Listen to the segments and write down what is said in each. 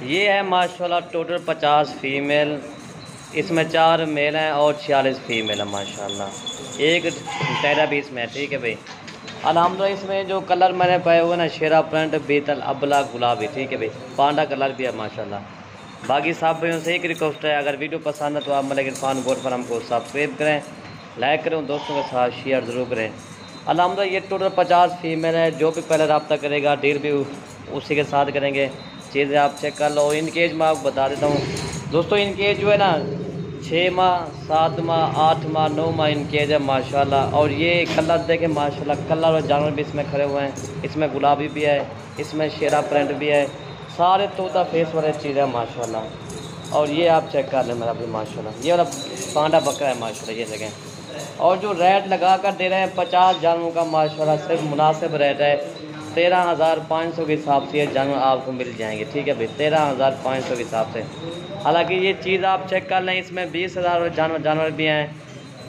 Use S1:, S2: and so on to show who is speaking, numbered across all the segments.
S1: ये है माशाल्लाह टोटल 50 फीमेल, इसमें 4 मेल हैं और 46 फीमेल है माशाल्लाह। एक टैरा भी इसमें है, ठीक है भाई। अल्हम्दुलिल्लाह इसमें जो कलर मैंने पाए हुए ना, शेरा प्रिंट, बीतल, अबला, गुलाबी, ठीक है भाई। पांडा कलर भी है माशाल्लाह। बाकी सब भाइयों से एक रिक्वेस्ट है, अगर वीडियो पसंद है तो आप मलिक इरफान गोट फार्म को सब्सक्राइब करें, लाइक करें, दोस्तों के साथ शेयर ज़रूर करें। अल्हम्दुलिल्लाह ये टोटल 50 फीमेल है। जो भी पहले रब्ता करेगा डील भी उसी के साथ करेंगे। चीज़ें आप चेक कर लो। इनकी एज मैं आपको बता देता हूँ दोस्तों। इनकी एज जो है ना 6 माह, 7 माह, 8 माह, 9 माह इनकी एज है माशाल्लाह। और ये कलर देखें माशाल्लाह, कलर और जानवर भी इसमें खड़े हुए हैं। इसमें गुलाबी भी है, इसमें शेरा प्रिंट भी है, सारे तोता फेस वाले चीज़ है माशाल्लाह। और ये आप चेक कर लें मेरा भी माशाल्लाह। ये वाला पांडा बकरा है माशाल्लाह, ये देखें। और जो रेट लगा कर दे रहे हैं 50 जानवरों का माशाल्लाह, सिर्फ मुनासिब रेट है। 13,500 के हिसाब से ये जानवर आपको मिल जाएंगे, ठीक है भाई। 13,500 के हिसाब से। हालांकि ये चीज़ आप चेक कर लें, इसमें 20,000 जानवर भी हैं।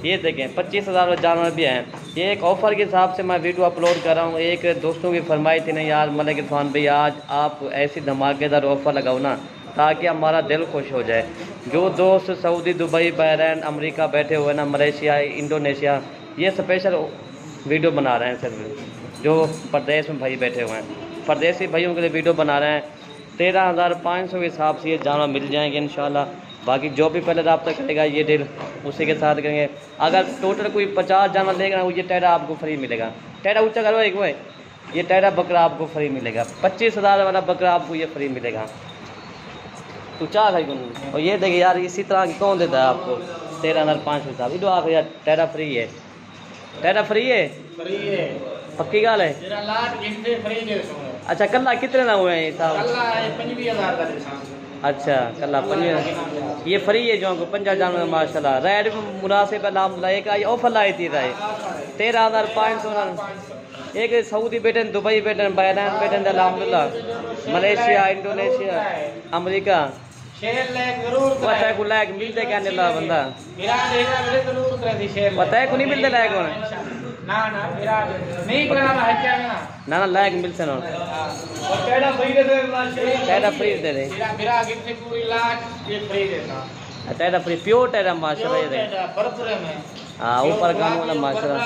S1: ये देखें 25,000 जानवर भी हैं। ये एक ऑफ़र के हिसाब से मैं वीडियो अपलोड कर रहा हूँ। एक दोस्तों की फरमाई थी, नहीं यार मलिक इरफान भाई आज आप ऐसी धमाकेदार ऑफ़र लगाओ ना, ताकि हमारा दिल खुश हो जाए। जो दोस्त सऊदी, दुबई, बहरैन, अमेरिका बैठे हुए ना, मलेशिया, इंडोनेशिया, ये स्पेशल वीडियो बना रहे हैं। सिर्फ जो प्रदेश में भाई बैठे हुए हैं, परदेसी भाइयों के लिए वीडियो बना रहे हैं। 13,500 के हिसाब से ये जानवर मिल जाएंगे इंशाल्लाह। बाकी जो भी पहले रब्ता करेगा ये डील उसी के साथ करेंगे। अगर टोटल कोई 50 जानवर लेगा ना, ये टैरा आपको फ्री मिलेगा। टैरा ऊँचा करो एक वो, ये टैरा बकरा आपको फ्री मिलेगा। 25,000 वाला बकरा आपको ये फ्री मिलेगा। तो चाह भाई। और ये देखिए यार, इसी तरह की कौन देता है आपको 13,500 हिसाब। इधर आप यार टैरा फ्री है, टैरा फ्री है, पक्की गाल है। अच्छा कल्ला कितने ना हुए हैं साहब? अच्छा कल्ला 25 ये फ्री है जो आपको 50 जानवर माशाल्लाह। रेट मुनासिब है। एक ऑफर लाई थी 13,500। एक सऊदी बैठे, दुबई बैठे, बहरैन बैठे, अल्हम्दुलिल्लाह, मलेशिया, इंडोनेशिया, अमेरिका को लायक मिलते क्या नहीं बंदा पता है को नहीं मिलते लायक ना लायक मिलते ना फ्री दे दे टैरा फ्री प्योर टैरा माशाल्लाह। हाँ ऊपर काम वाला माशाल्लाह।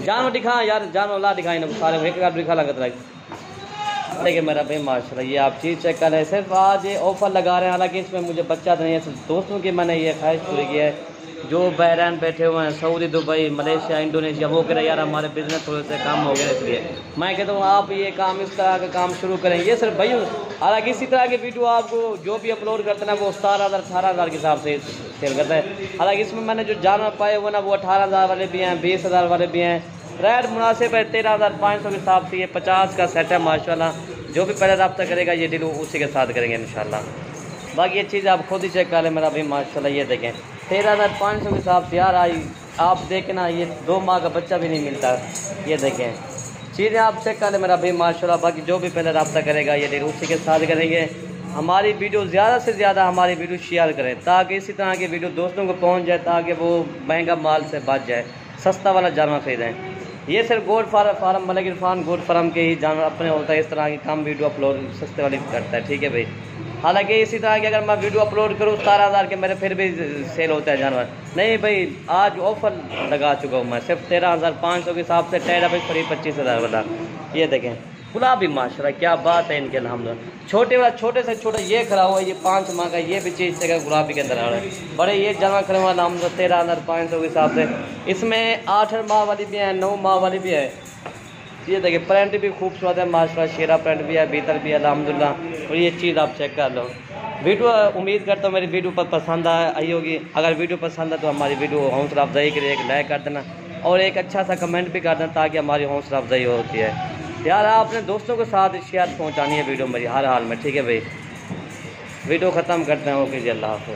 S1: जानवर दिखा यार, जानवर ला दिखाई ना सारे एक दिखा लगता है। देखिए मेरा भाई माशाल्लाह, ये आप चीज़ चेक कर रहे हैं। सिर्फ आज ये ऑफ़र लगा रहे हैं। हालांकि इसमें मुझे बच्चा तो नहीं है, सिर्फ दोस्तों की मैंने ये ख्वाहिश पूरी की है जो बहरैन बैठे हुए हैं, सऊदी, दुबई, मलेशिया, इंडोनेशिया। वो कह रहे यार हमारे बिज़नेस थोड़े से कम हो गए, इसलिए मैं कहता हूँ आप ये काम, इस तरह का काम शुरू करें। ये सिर्फ भाई, हालांकि इसी तरह के वीडियो आपको जो भी अपलोड करते हैं वो 17,000, 18,000 के हिसाब से सेल करता है। हालांकि इसमें मैंने जो जानवर पाए हुए ना, वो 18,000 वाले भी हैं, 20,000 वाले भी हैं। रेट मुनासिब है 13,500 के हिसाब से। ये 50 का सेट है माशाल्लाह। जो भी पहले रब्ता करेगा ये डील उसी के साथ करेंगे इंशाल्लाह। बाकी ये चीज़ आप खुद ही चेक कर लें मेरा भाई माशाल्लाह। ये देखें 13,500 के हिसाब से यार आई आप देखें ना, ये 2 माह का बच्चा भी नहीं मिलता। ये देखें चीज़ें आप चेक कर लें मेरा भाई माशाल्लाह। बाकी जो भी पहले रब्ता करेगा ये डील उसी के साथ करेंगे। हमारी वीडियो ज़्यादा से ज़्यादा हमारी वीडियो शेयर करें, ताकि इसी तरह की वीडियो दोस्तों को पहुँच जाए, ताकि वो महंगा माल से बच जाए, सस्ता वाला जानवर खरीदें। ये सिर्फ goat farm Malik Irfan goat farm के ही जानवर अपने होता है। इस तरह की कम वीडियो अपलोड सस्ते वाली करता है, ठीक है भाई। हालांकि इसी तरह की अगर मैं वीडियो अपलोड करूँ 17,000 के मेरे फिर भी सेल होता है जानवर। नहीं भाई आज ऑफ़र लगा चुका हूँ मैं, सिर्फ 13,500 के हिसाब से। टैरा भाई फ्री 25,000 वाला। ये देखें गुलाबी माशाल्लाह, क्या बात है इनके अल्हम्दुलिल्लाह। छोटे वाला छोटे से छोटा ये खड़ा हुआ है, ये 5 माह का, ये भी चीज़ से गुलाबी के अंदर आ रहा है। बड़े ये जानवर खड़े हुआ अल्हम्दुलिल्लाह 13,500 के हिसाब से। इसमें 8 माह वाली भी है, 9 माह वाली भी है। ये देखिए प्रिंट भी खूबसूरत है माशाल्लाह, शेरा प्रिंट भी है, भीतर भी है अल्हम्दुलिल्लाह। और ये चीज़ आप चेक कर लो। वीडियो उम्मीद करता हूँ मेरी वीडियो पर पसंद आई होगी। अगर वीडियो पसंद है तो हमारी वीडियो हौसला अफजाई के लिए एक लाइक कर देना और एक अच्छा सा कमेंट भी कर देना, ताकि हमारी हौसला अफजाई होती है। यार आपने दोस्तों के साथ शेयर पहुँचानी है वीडियो मेरी हर हाल में, ठीक है भाई। वीडियो ख़त्म करते हैं। ओके जी, अल्लाह हाफ़िज़।